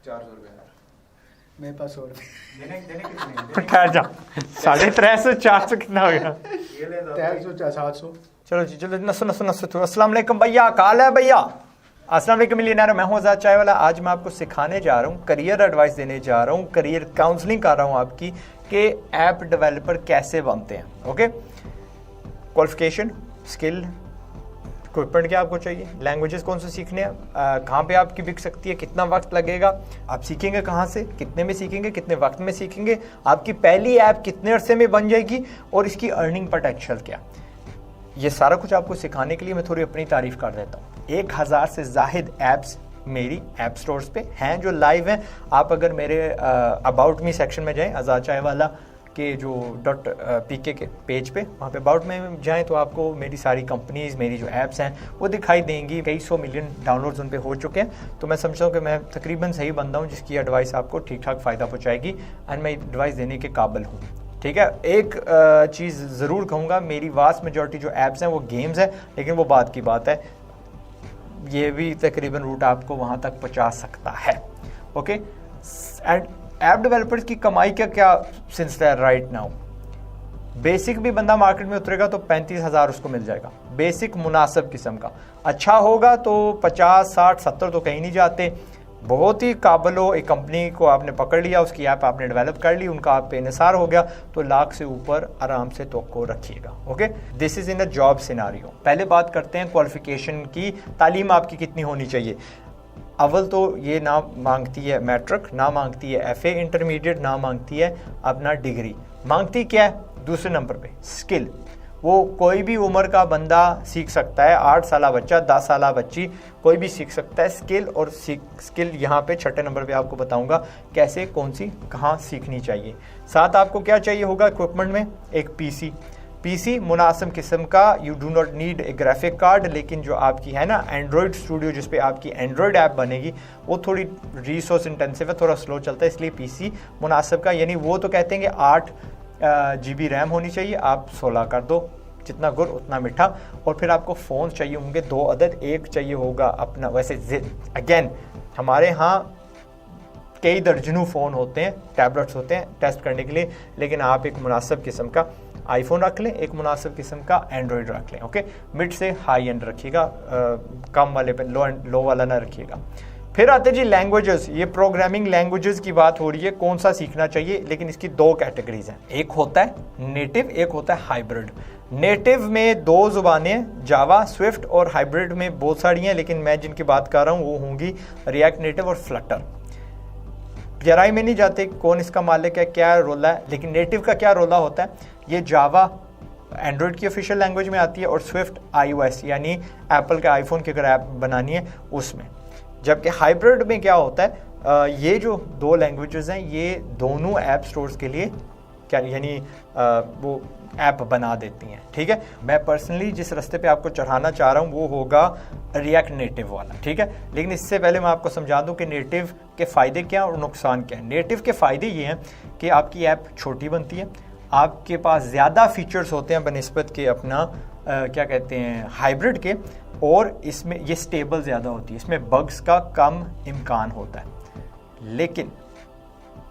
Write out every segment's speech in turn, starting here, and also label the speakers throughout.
Speaker 1: 400 रुपये यार
Speaker 2: मेरे पास 100 रुपये
Speaker 1: देने कितने
Speaker 3: ठहर जा 350 400 कितना हो गया?
Speaker 1: ये ले
Speaker 2: 300 700।
Speaker 3: चलो जी चलो नसो नसो नसो तो अस्सलाम वालेकुम भैया, काल है भैया। अस्सलाम वालेकुम मिलियनेयर, मैं हूं आज़ाद चाय वाला। आज मैं आपको सिखाने जा रहा हूं, करियर एडवाइस देने जा रहा हूं, करियर काउंसलिंग कर रहा हूं आपकी कि ऐप डेवलपर कैसे बनते हैं। ओके, क्वालिफिकेशन, स्किल, इक्विपमेंट क्या आपको चाहिए, लैंग्वेजेस कौन से सीखने हैं, कहाँ पे आपकी बिक सकती है, कितना वक्त लगेगा, आप सीखेंगे कहाँ से, कितने में सीखेंगे, कितने वक्त में सीखेंगे, आपकी पहली ऐप कितने अरसे में बन जाएगी और इसकी अर्निंग पोटेंशियल क्या। ये सारा कुछ आपको सिखाने के लिए मैं थोड़ी अपनी तारीफ कर देता हूँ। 1000 से ज़ाहिद ऐप्स मेरी ऐप स्टोर्स पे हैं जो लाइव हैं। आप अगर मेरे अबाउट मी सेक्शन में जाएं, आज़ाद चाय वाला के जो .pk के पेज पे, वहाँ पे अबाउट में जाएं तो आपको मेरी सारी कंपनीज़, मेरी जो ऐप्स हैं वो दिखाई देंगी। कई 100 मिलियन डाउनलोड्स उन पे हो चुके हैं। तो मैं समझता हूँ कि मैं तकरीबन सही बंदा हूँ जिसकी एडवाइस आपको ठीक ठाक फ़ायदा पहुँचाएगी एंड मैं एडवाइस देने के काबिल हूँ। ठीक है, एक चीज़ ज़रूर कहूँगा, मेरी वास्ट मेजॉरिटी जो ऐप्स हैं वो गेम्स हैं, लेकिन वो बात की बात है, ये भी तकरीबन रूट आपको वहाँ तक पहुँचा सकता है। ओके, एंड ऐप डेवलपर्स की कमाई का क्या सिलसिला है राइट नाउ। बेसिक भी बंदा मार्केट में उतरेगा तो 35,000 उसको मिल जाएगा, बेसिक मुनासिब किस्म का। अच्छा होगा तो 50, 60, 70 तो कहीं नहीं जाते। बहुत ही काबिल हो, एक कंपनी को आपने पकड़ लिया, उसकी ऐप आपने डेवलप कर ली, उनका आप पे इंसार हो गया, तो लाख से ऊपर आराम से तवक्को रखिएगा। Okay, this is in a job scenario. पहले बात करते हैं क्वालिफिकेशन की, तालीम आपकी कितनी होनी चाहिए। अव्वल तो ये ना मांगती है मैट्रिक, ना मांगती है FA इंटरमीडिएट, ना मांगती है अपना डिग्री। मांगती क्या है? दूसरे नंबर पे स्किल। वो कोई भी उम्र का बंदा सीख सकता है, 8 साल बच्चा, 10 साल बच्ची, कोई भी सीख सकता है स्किल। और स्किल यहाँ पे छठे नंबर पे आपको बताऊंगा कैसे, कौन सी, कहाँ सीखनी चाहिए। साथ आपको क्या चाहिए होगा इक्विपमेंट में? एक पीसी मुनासिब किस्म का। You do not need a graphic card, लेकिन जो आपकी है ना एंड्रॉयड स्टूडियो जिस पे आपकी एंड्रॉयड ऐप बनेगी वो थोड़ी रिसोर्स इंटेंसिव है, थोड़ा स्लो चलता है, इसलिए पीसी मुनासिब का। यानी वो तो कहते हैं कि 8 GB रैम होनी चाहिए, आप 16 कर दो, जितना गुड़ उतना मीठा। और फिर आपको फ़ोन चाहिए होंगे 2 अदद, एक चाहिए होगा अपना। वैसे अगेन हमारे यहाँ कई दर्जनों फ़ोन होते हैं, टैबलेट्स होते हैं टेस्ट करने के लिए, लेकिन आप एक मुनासिब किस्म का आईफोन रख लें, एक मुनासिब किस्म का एंड्रॉयड रख लें। ओके, मिड से हाई एंड रखिएगा, कम वाले पे लो वाला ना रखिएगा। फिर आते जी लैंग्वेजेस। ये प्रोग्रामिंग लैंग्वेजेस की बात हो रही है, कौन सा सीखना चाहिए, लेकिन इसकी 2 कैटेगरीज हैं। एक होता है नेटिव, एक होता है हाइब्रिड। नेटिव में 2 ज़ुबानें, जावा, स्विफ्ट, और हाइब्रिड में बहुत सारी हैं, लेकिन मैं जिनकी बात कर रहा हूँ वो होंगी रिएक्ट नेटिव और फ्लटर। गहराई में नहीं जाते कौन इसका मालिक है, क्या रोला है, लेकिन नेटिव का क्या रोला होता है। ये जावा एंड्रॉयड की ऑफिशियल लैंग्वेज में आती है और स्विफ्ट iOS यानी एप्पल के आईफोन की अगर ऐप बनानी है उसमें। जबकि हाइब्रिड में क्या होता है, ये जो 2 लैंग्वेजेस हैं ये दोनों ऐप स्टोर्स के लिए क्या यानी वो ऐप बना देती हैं। ठीक है, मैं पर्सनली जिस रास्ते पे आपको चढ़ाना चाह रहा हूँ वो होगा रिएक्ट नेटिव वाला। ठीक है, लेकिन इससे पहले मैं आपको समझा दूं कि नेटिव के फ़ायदे क्या और नुकसान क्या है। नेटिव के फ़ायदे ये हैं कि आपकी ऐप छोटी बनती है, आपके पास ज़्यादा फीचर्स होते हैं बनिस्बत के अपना क्या कहते हैं हाइब्रिड के, और इसमें ये स्टेबल ज़्यादा होती है, इसमें बग्स का कम इम्कान होता है। लेकिन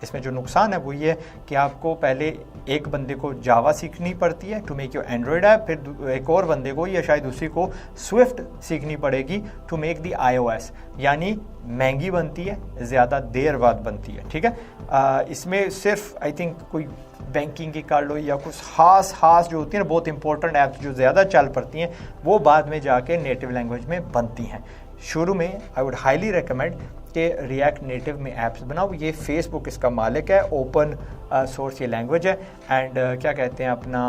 Speaker 3: इसमें जो नुकसान है वो ये है कि आपको पहले एक बंदे को जावा सीखनी पड़ती है to make your Android app, फिर एक और बंदे को या शायद दूसरी को स्विफ्ट सीखनी पड़ेगी टू मेक दी iOS। यानी महंगी बनती है, ज़्यादा देर बाद बनती है। ठीक है, इसमें सिर्फ आई थिंक कोई बैंकिंग की कर लो या कुछ खास जो होती है ना बहुत इंपॉर्टेंट ऐप्स जो ज़्यादा चल पड़ती हैं वो बाद में जाके नेटिव लैंग्वेज में बनती हैं। शुरू में आई वुड हाईली रिकमेंड कि रिएक्ट नेटिव में ऐप्स बनाओ। ये फेसबुक इसका मालिक है, ओपन सोर्स ये लैंग्वेज है, एंड क्या कहते हैं अपना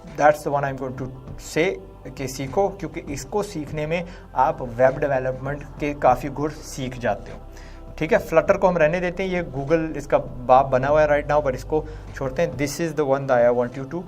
Speaker 3: that's the one I am going to say कि सीखो, क्योंकि इसको सीखने में आप वेब डेवलपमेंट के काफ़ी गुर सीख जाते हो। ठीक है, फ्लटर को हम रहने देते हैं, ये गूगल इसका बाप बना हुआ है राइट नाउ, पर इसको छोड़ते हैं। This is the one that I want you to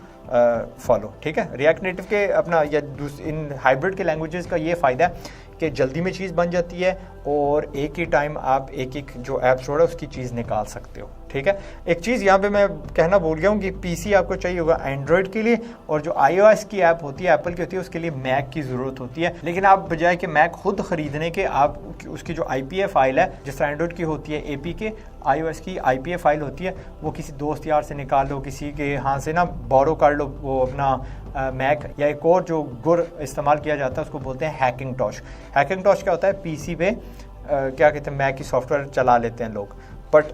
Speaker 3: follow. ठीक है, रिएक्ट नेटिव के अपना या इन हाइब्रिड के लैंग्वेजेस का ये फ़ायदा है कि जल्दी में चीज़ बन जाती है और एक ही टाइम आप एक जो ऐप स्टोर है उसकी चीज़ निकाल सकते हो। ठीक है। एक चीज़ यहाँ पे मैं कहना भूल गया हूँ कि पीसी आपको चाहिए होगा एंड्रॉयड के लिए, और जो iOS की ऐप होती है एप्पल की होती है उसके लिए मैक की ज़रूरत होती है। लेकिन आप बजाय कि मैक खुद ख़रीदने के, आप उसकी जो IPA फाइल है, जिस तरह एंड्रॉयड की होती है APK, iOS की IPA फाइल होती है, वो किसी दोस्त यार से निकाल लो, किसी के हाथ से ना बोरो कर लो वो अपना मैक। या एक और जो गुर इस्तेमाल किया जाता है उसको बोलते हैं हैकिंटॉश। हैकिंटॉश क्या होता है, पीसी पे क्या कहते हैं मैक की सॉफ्टवेयर चला लेते हैं लोग। बट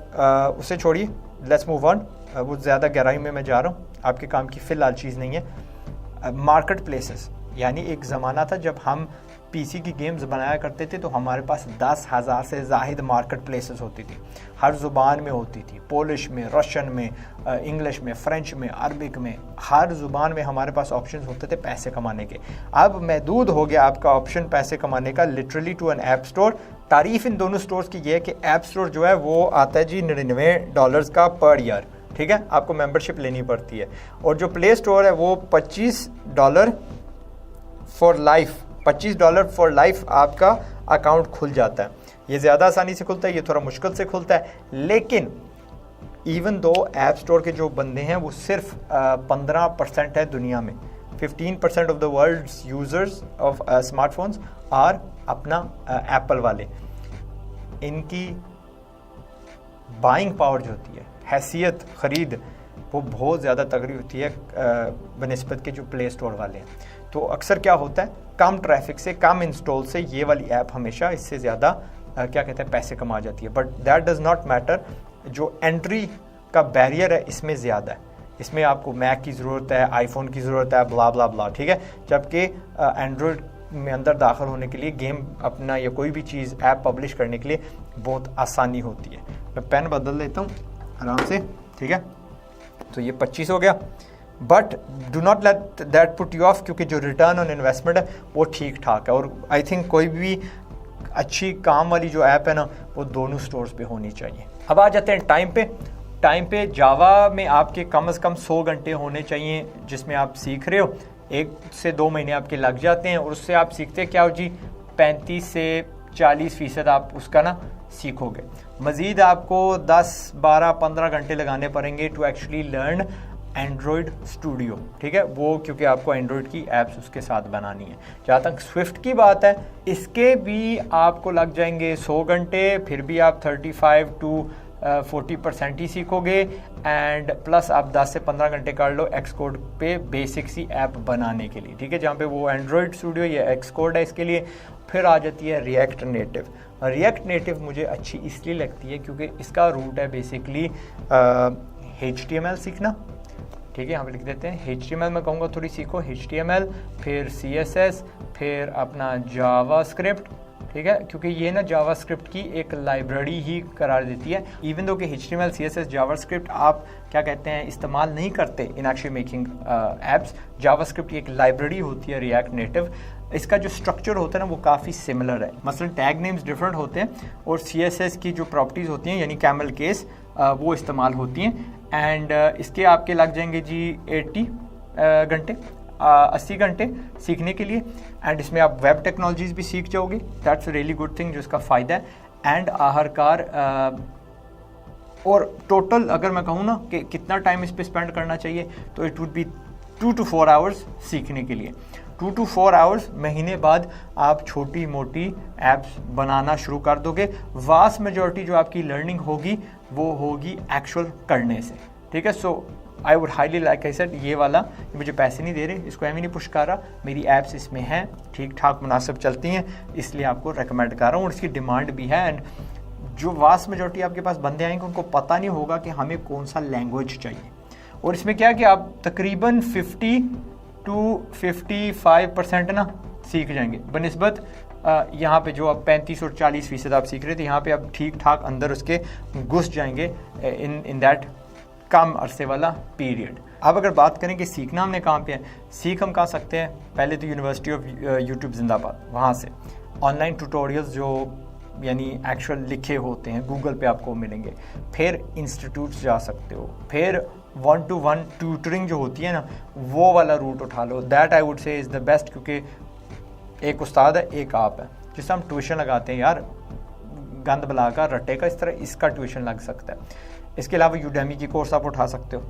Speaker 3: उसे छोड़िए, लेट्स मूव ऑन। वो ज़्यादा गहराई में मैं जा रहा हूँ, आपके काम की फ़िलहाल चीज़ नहीं है। मार्केट प्लेसेस, यानी एक ज़माना था जब हम पीसी की गेम्स बनाया करते थे तो हमारे पास 10,000 से ज़ाहिद मार्केट प्लेसेस होती थी, हर ज़ुबान में होती थी, पोलिश में, रशियन में, इंग्लिश में, फ्रेंच में, अरबिक में, हर ज़ुबान में हमारे पास ऑप्शंस होते थे पैसे कमाने के। अब महदूद हो गया आपका ऑप्शन पैसे कमाने का, literally to an app store. तारीफ़ इन दोनों स्टोर्स की ये है कि ऐप स्टोर जो है वो आता है जी $99 का पर ईयर, ठीक है, आपको मेंबरशिप लेनी पड़ती है। और जो प्ले स्टोर है वो $25 फॉर लाइफ, $25 फॉर लाइफ आपका अकाउंट खुल जाता है। ये ज़्यादा आसानी से खुलता है, ये थोड़ा मुश्किल से खुलता है। लेकिन इवन दो ऐप स्टोर के जो बंदे हैं वो सिर्फ 15% है दुनिया में। 15% of the world's users of smartphones are अपना एप्पल वाले। इनकी बाइंग पावर जो होती है, हैसियत ख़रीद, वो बहुत ज़्यादा तगड़ी होती है बनिस्बत के जो प्ले स्टोर वाले हैं। तो अक्सर क्या होता है, कम ट्रैफिक से, कम इंस्टॉल से ये वाली ऐप हमेशा इससे ज़्यादा क्या कहते हैं पैसे कमा जाती है। But that does not matter, जो एंट्री का बैरियर है इसमें ज़्यादा है। इसमें आपको मैक की ज़रूरत है, आईफोन की ज़रूरत है, ब्ला ब्ला ब्ला, ठीक है। जबकि एंड्रॉयड में अंदर दाखिल होने के लिए, गेम अपना या कोई भी चीज़ ऐप पब्लिश करने के लिए बहुत आसानी होती है। मैं पेन बदल लेता हूँ आराम से, ठीक है। तो ये 25 हो गया। But do not let that put you of, क्योंकि जो रिटर्न ऑन इन्वेस्टमेंट है वो ठीक ठाक है। और आई थिंक कोई भी अच्छी काम वाली जो ऐप है ना वो दोनों स्टोर्स पे होनी चाहिए। अब आ जाते हैं टाइम पे। टाइम पे जावा में आपके कम से कम 100 घंटे होने चाहिए जिसमें आप सीख रहे हो। 1 से 2 महीने आपके लग जाते हैं और उससे आप सीखते क्या हो जी, 35 से 40% आप उसका ना सीखोगे। मज़ीद आपको 10, 12, 15 घंटे लगाने पड़ेंगे to actually learn Android Studio, ठीक है। वो क्योंकि आपको एंड्रॉयड की ऐप्स उसके साथ बनानी है। जहाँ तक स्विफ्ट की बात है, इसके भी आपको लग जाएंगे 100 घंटे, फिर भी आप 35 to 40% ही सीखोगे। एंड प्लस आप 10 से 15 घंटे कर लो एक्सकोड पे बेसिक सी ऐप बनाने के लिए, ठीक है, जहाँ पे वो एंड्रॉयड स्टूडियो या एक्सकोड है इसके लिए। फिर आ जाती है रिएक्ट नेटिव। रिएक्ट नेटिव मुझे अच्छी इसलिए लगती है क्योंकि इसका रूट है बेसिकली HTML सीखना, ठीक है। यहाँ पे लिख देते हैं HTML, मैं कहूँगा थोड़ी सीखो HTML, फिर CSS, फिर अपना जावास्क्रिप्ट, ठीक है, क्योंकि ये ना जावास्क्रिप्ट की एक लाइब्रेरी ही करार देती है। इवन दो कि HTML, CSS, जावास्क्रिप्ट आप क्या कहते हैं इस्तेमाल नहीं करते in actually making apps, JavaScript की एक लाइब्रेरी होती है रिएक्ट नेटिव। इसका जो स्ट्रक्चर होता है ना वो काफ़ी सिमिलर है, मसलन टैग नेम्स डिफरेंट होते हैं और CSS की जो प्रॉपर्टीज़ होती हैं यानी कैमल केस वो इस्तेमाल होती हैं। एंड इसके आपके लग जाएंगे जी 80 घंटे, 80 घंटे सीखने के लिए। एंड इसमें आप वेब टेक्नोलॉजीज़ भी सीख जाओगे, दैट्स रियली गुड थिंग, जो इसका फ़ायदा है। एंड आखिरकार और टोटल अगर मैं कहूँ ना कि कितना टाइम इस पर स्पेंड करना चाहिए तो it would be 2 to 4 hours सीखने के लिए। 2 to 4 आवर्स, महीने बाद आप छोटी मोटी ऐप्स बनाना शुरू कर दोगे। वास्ट मेजॉरिटी जो आपकी लर्निंग होगी वो होगी एक्चुअल करने से, ठीक है। So I would highly like I said, ये वाला ये मुझे पैसे नहीं दे रहे, इसको एम ही नहीं पुश कर रहा, मेरी ऐप्स इसमें हैं, ठीक ठाक मुनासिब चलती हैं, इसलिए आपको रिकमेंड कर रहा हूँ। और इसकी डिमांड भी है। एंड जो वास्ट मेजॉरिटी आपके पास बंदे आएंगे उनको पता नहीं होगा कि हमें कौन सा लैंग्वेज चाहिए। और इसमें क्या कि आप तकरीबन 50 to 55% ना सीख जाएंगे बनिस्बत यहाँ पे जो आप 35 और 40% आप सीख रहे थे, यहाँ पे आप ठीक ठाक अंदर उसके घुस जाएंगे इन दैट कम अरसे वाला पीरियड। अब अगर बात करें कि सीखना हमने कहाँ पे है, सीख हम कहाँ सकते हैं, पहले तो यूनिवर्सिटी ऑफ यूट्यूब जिंदाबाद, वहाँ से ऑनलाइन ट्यूटोरियल्स जो यानी एक्चुअल लिखे होते हैं गूगल पे आपको मिलेंगे। फिर इंस्टीट्यूट्स जा सकते हो, फिर 1-to-1 ट्यूटरिंग जो होती है ना वो वाला रूट उठा लो, that I would say is the best, क्योंकि एक उस्ताद है एक आप है। जिससे हम ट्यूशन लगाते हैं यार गंद बला का रट्टे का, इस तरह इसका ट्यूशन लग सकता है। इसके अलावा यूडेमी की कोर्स आप उठा सकते हो,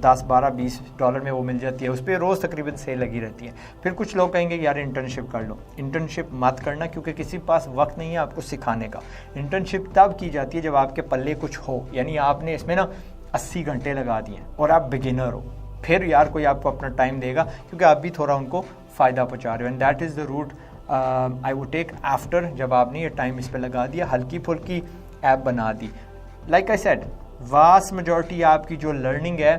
Speaker 3: 10, 12, 20 डॉलर में वो मिल जाती है, उस पर रोज़ तकरीबन सेल लगी रहती है। फिर कुछ लोग कहेंगे यार इंटर्नशिप कर लो, इंटर्नशिप मत करना क्योंकि किसी के पास वक्त नहीं है आपको सिखाने का। इंटर्नशिप तब की जाती है जब आपके पल्ले कुछ हो, यानी आपने इसमें ना 80 घंटे लगा दिए और आप बिगिनर हो, फिर यार कोई आपको अपना टाइम देगा क्योंकि आप भी थोड़ा उनको फ़ायदा पहुँचा रहे हो। And that is the route I would take after, जब आपने ये टाइम इस पर लगा दिया, हल्की फुल्की ऐप बना दी। Like I said, vast majority आपकी जो लर्निंग है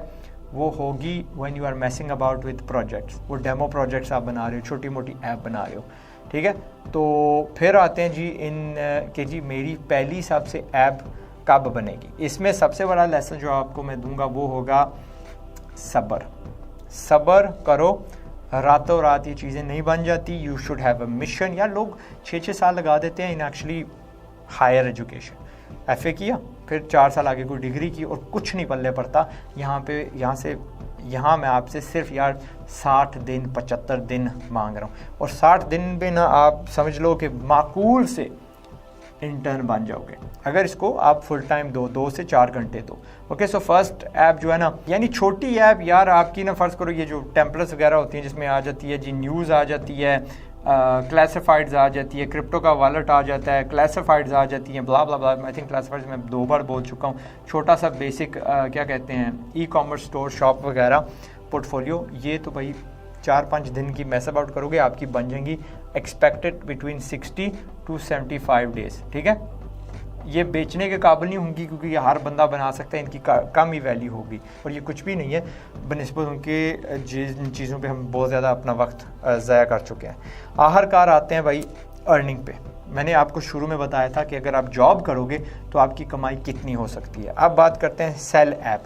Speaker 3: वो होगी when you are messing about with projects, वो डेमो प्रोजेक्ट्स आप बना रहे हो, छोटी मोटी ऐप बना रहे हो, ठीक है। तो फिर आते हैं जी कि जी मेरी पहली सबसे ऐप कब बनेगी। इसमें सबसे बड़ा लेसन जो आपको मैं दूंगा वो होगा सब्र करो, रातों रात ये चीज़ें नहीं बन जाती। You should have a mission. यार लोग 6-6 साल लगा देते हैं in actually higher education, FA किया, फिर 4 साल आगे कोई डिग्री की और कुछ नहीं पल्ले पड़ता। यहाँ मैं आपसे सिर्फ यार 60 दिन 75 दिन मांग रहा हूँ, और 60 दिन में ना आप समझ लो कि माकूल से इंटर्न बन जाओगे अगर इसको आप फुल टाइम 2 से 4 घंटे दो। ओके, सो फर्स्ट ऐप जो है ना, यानी छोटी ऐप यार आपकी ना, फ़र्ज़ करो ये जो टेम्पलेट्स वगैरह होती हैं जिसमें आ जाती है जी न्यूज़ आ जाती है, क्लासिफाइड्स आ जाती है, क्रिप्टो का वॉलेट आ जाता है, क्लासिफाइड्स आ जाती हैं, ब्ला ब्ला ब्ला। आई थिंक क्लासिफाइड्स मैं 2 बार बोल चुका हूँ। छोटा सा बेसिक क्या कहते हैं ई-कॉमर्स स्टोर शॉप वगैरह पोर्टफोलियो, ये तो भाई 4-5 दिन की मैस अबाउट करोगे आपकी बन जाएंगी एक्सपेक्टेड बिटवीन 60 to 75 डेज, ठीक है। ये बेचने के काबिल नहीं होंगी क्योंकि ये हर बंदा बना सकता है, इनकी कम ही वैल्यू होगी और ये कुछ भी नहीं है बनिस्बत उनके जिन चीज़ों पे हम बहुत ज़्यादा अपना वक्त ज़ाया कर चुके हैं। आखिरकार आते हैं भाई अर्निंग पे। मैंने आपको शुरू में बताया था कि अगर आप जॉब करोगे तो आपकी कमाई कितनी हो सकती है। अब बात करते हैं सेल ऐप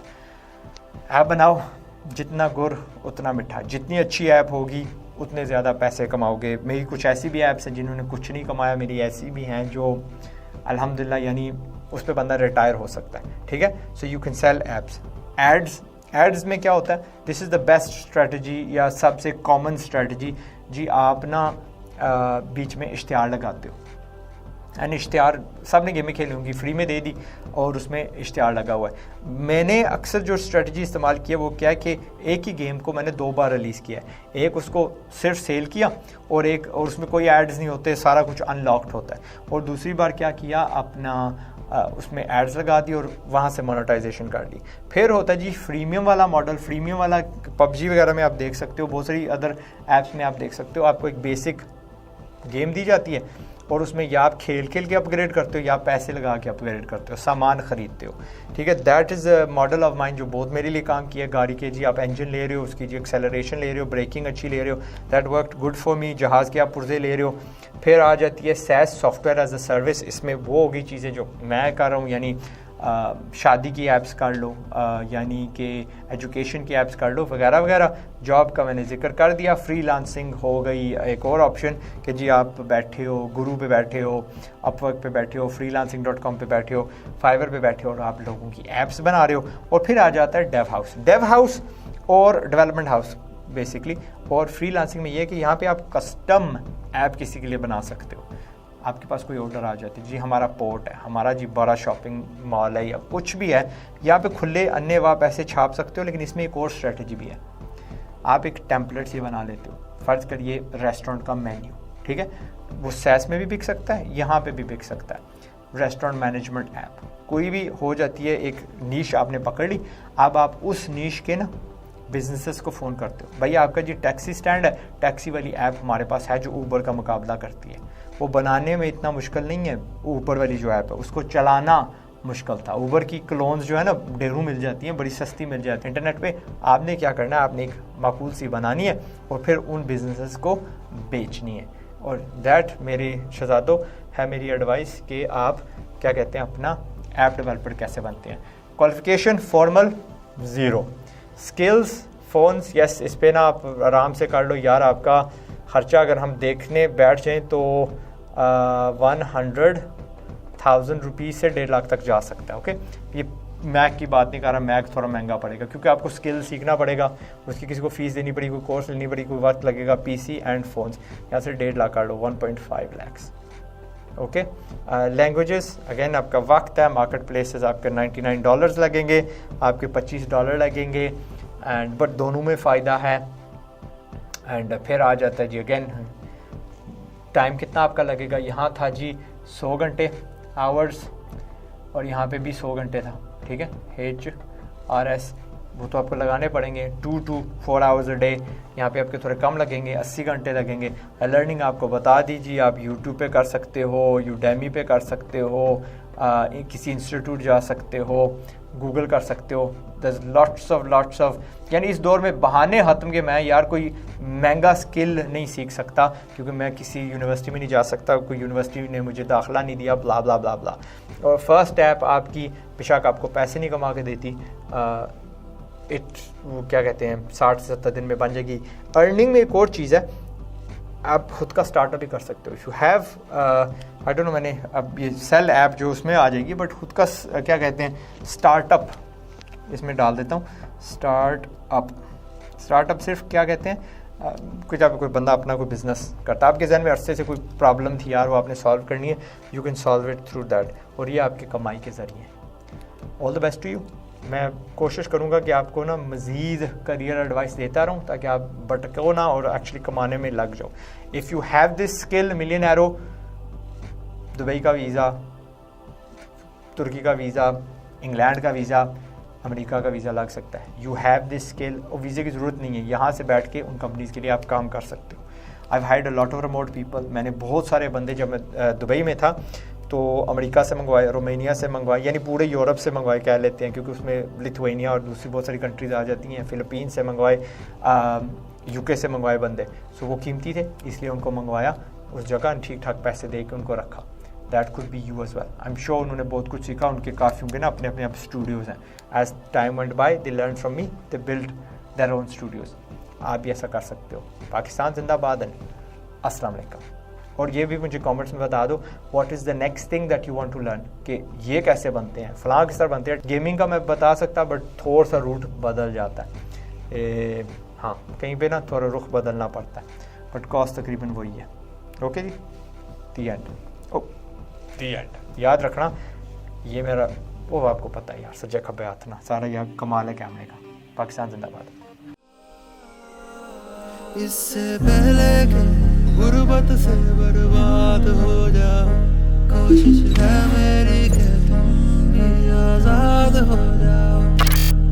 Speaker 3: बनाओ, जितना गुड़ उतना मीठा, जितनी अच्छी ऐप होगी उतने ज़्यादा पैसे कमाओगे। मेरी कुछ ऐसी भी ऐप्स हैं जिन्होंने कुछ नहीं कमाया, मेरी ऐसी भी हैं जो अल्हम्दुलिल्लाह यानी उस पर बंदा रिटायर हो सकता है, ठीक है। So you can sell apps. Ads में क्या होता है, this is the best strategy या सबसे कॉमन स्ट्रेटजी जी। आप ना बीच में इश्तिहार लगाते हो, एंड इश्तिहार सब ने गेमें खेली होंगी, फ्री में दे दी और उसमें इश्तिहार लगा हुआ है। मैंने अक्सर जो स्ट्रेटजी इस्तेमाल किया वो क्या है कि एक ही गेम को मैंने 2 बार रिलीज़ किया है। एक उसको सिर्फ सेल किया और उसमें कोई एड्स नहीं होते, सारा कुछ अनलॉक्ड होता है। और दूसरी बार क्या किया, अपना उसमें एड्स लगा दी और वहाँ से मोनेटाइजेशन कर ली। फिर होता है जी फ्रीमियम वाला मॉडल। फ्रीमियम वाला PUBG वगैरह में आप देख सकते हो, बहुत सारी अदर ऐप्स में आप देख सकते हो, आपको एक बेसिक गेम दी जाती है और उसमें या आप खेल के अपग्रेड करते हो या पैसे लगा के अपग्रेड करते हो, सामान खरीदते हो, ठीक है। That is a model of mind जो बहुत मेरे लिए काम किया। गाड़ी के जी आप इंजन ले रहे हो, उसकी जी एक्सेलरेशन ले रहे हो, ब्रेकिंग अच्छी ले रहे हो, that worked good for me. जहाज़ के आप पुर्जे ले रहे हो। फिर आ जाती है SaaS, software as a service. इसमें वो होगी चीज़ें जो मैं कर रहा हूँ, यानी शादी की ऐप्स कर लो, यानी कि एजुकेशन की ऐप्स कर लो वगैरह वगैरह। जॉब का मैंने जिक्र कर दिया। फ्रीलांसिंग हो गई एक और ऑप्शन कि जी आप बैठे हो, गुरु पे बैठे हो, अपवर्क पे बैठे हो, freelancing.com पे बैठे हो, फाइवर पे बैठे हो और आप लोगों की ऐप्स बना रहे हो। और फिर आ जाता है डेव हाउस और डेवलपमेंट हाउस बेसिकली। और फ्रीलांसिंग में ये है कि यहाँ पे आप कस्टम ऐप किसी के लिए बना सकते हो। आपके पास कोई ऑर्डर आ जाती है, जी हमारा पोर्ट है, हमारा जी बड़ा शॉपिंग मॉल है या कुछ भी है, यहाँ पे खुले अन्य वाह पैसे छाप सकते हो। लेकिन इसमें एक और स्ट्रेटजी भी है, आप एक टेम्पलेट से बना लेते हो। फ़र्ज़ करिए रेस्टोरेंट का मेन्यू, ठीक है, वो SaaS में भी बिक सकता है, यहाँ पे भी बिक सकता है। रेस्टोरेंट मैनेजमेंट ऐप कोई भी हो जाती है, एक नीश आपने पकड़ ली। अब आप उस नीश के ना बिजनेसेस को फ़ोन करते हो, भैया आपका जी टैक्सी स्टैंड है, टैक्सी वाली ऐप हमारे पास है जो ऊबर का मुकाबला करती है। वो बनाने में इतना मुश्किल नहीं है, ऊबर वाली जो ऐप है उसको चलाना मुश्किल था। ऊबर की क्लोन्स जो है ना ढेरों मिल जाती हैं, बड़ी सस्ती मिल जाती है इंटरनेट पे। आपने क्या करना है, आपने एक माकूल सी बनानी है और फिर उन बिजनेसेस को बेचनी है। और दैट मेरे शहजादों है मेरी एडवाइस कि आप क्या कहते हैं अपना ऐप डेवलपर कैसे बनते हैं। Qualification formal 0, skills phones yes, इस पे ना आप आराम से कर लो यार। आपका ख़र्चा अगर हम देखने बैठ जाएँ तो 100,000 रुपीज़ से 1.5 लाख तक जा सकता है। ओके, ये मैक की बात नहीं कर रहा, मैक थोड़ा महंगा पड़ेगा क्योंकि आपको स्किल सीखना पड़ेगा, उसकी किसी को फ़ीस देनी पड़ेगी, कोई कोर्स लेनी पड़ेगी, कोई वक्त लगेगा। PC एंड फ़ोन्स यहाँ से 1.5 लाख कर लो, 1.5 लाख। ओके। लैंग्वेजेस अगेन आपका वक्त है, मार्केट प्लेसेस आपके $99 लगेंगे, आपके $25 लगेंगे एंड बट दोनों में फ़ायदा है। एंड फिर आ जाता है जी अगेन टाइम कितना आपका लगेगा। यहाँ था जी 100 घंटे आवर्स और यहाँ पे भी 100 घंटे था, ठीक है। HRS वो तो आपको लगाने पड़ेंगे 2 to 4 hours a day। यहाँ पे आपके थोड़े कम लगेंगे, 80 घंटे लगेंगे। लर्निंग आपको बता दीजिए, आप यूट्यूब पे कर सकते हो, यूडेमी पे कर सकते हो, किसी इंस्टीट्यूट जा सकते हो, गूगल कर सकते हो। दस लॉट्स ऑफ यानी इस दौर में बहाने ख़त्म के मैं यार कोई महंगा स्किल नहीं सीख सकता क्योंकि मैं किसी यूनिवर्सिटी में नहीं जा सकता, कोई यूनिवर्सिटी ने मुझे दाखिला नहीं दिया, ब्ला ब्ला ब्ला ब्ला। और फर्स्ट ऐप आपकी बेशक आपको पैसे नहीं कमा के देती, वो क्या कहते हैं 60 से 70 दिन में बन जाएगी। अर्निंग में एक और चीज़ है, आप खुद का स्टार्टअप भी कर सकते हो। If you have I don't know, मैंने अब ये सेल ऐप जो उसमें आ जाएगी, बट खुद का क्या कहते हैं स्टार्टअप, इसमें डाल देता हूँ स्टार्टअप सिर्फ क्या कहते हैं कुछ आप कोई बंदा अपना कोई बिजनेस करता है, आपके जहन में अरसे से कोई प्रॉब्लम थी यार वो आपने सॉल्व करनी है, you can solve it through that, और ये आपकी कमाई के ज़रिए। All the best to you. मैं कोशिश करूँगा कि आपको ना मज़ीद करियर एडवाइस देता रहूँ ताकि आप भटको ना और एक्चुअली कमाने में लग जाओ। If you have this skill, million arrow, Dubai का वीज़ा, तुर्की का वीज़ा, इंग्लैंड का वीज़ा, अमेरिका का वीज़ा लग सकता है। यू हैव दिस स्किल और वीज़े की ज़रूरत नहीं है, यहाँ से बैठ के उन कंपनीज़ के लिए आप काम कर सकते हो। I have hired a lot of remote people. मैंने बहुत सारे बंदे जब मैं दुबई में था तो अमेरिका से मंगवाए, रोमानिया से मंगवाए, यानी पूरे यूरोप से मंगवाए कह लेते हैं क्योंकि उसमें लिथुआनिया और दूसरी बहुत सारी कंट्रीज़ आ जाती हैं। फ़िलिपीन से मंगवाए, UK से मंगवाए बंदे, सो वो कीमती थे इसलिए उनको मंगवाया, उस जगह ठीक ठाक पैसे दे के उनको रखा। That could be you as well. I am sure उन्होंने बहुत कुछ सीखा, उनके काफ़ी उनके ना अपने अपने स्टूडियोज़ हैं। As time went by they learn from me, they build their own studios. आप भी ऐसा कर सकते हो। पाकिस्तान जिंदाबाद है। अस्सलाम वालेकुम। और ये भी मुझे कमेंट्स में बता दो what is the next thing that you want to learn, कि ये कैसे बनते हैं, फलां किस तरह बनते हैं। गेमिंग का मैं बता सकता बट थोड़ा सा रूट बदल जाता है, हाँ कहीं पे ना थोड़ा रुख बदलना पड़ता है, बट कॉस्ट तकरीबन वही है। ओके जी, दी एंड। याद रखना ये मेरा वो आपको पता है यार, सज्जा खब्बे हाथ ना, सारा यह कमाल है कैमरे का। पाकिस्तान जिंदाबाद।
Speaker 1: इससे पहले कि गुर्बत से बर्बाद हो जाओ, कोशिश है मेरी कि तुम भी आजाद हो जाओ।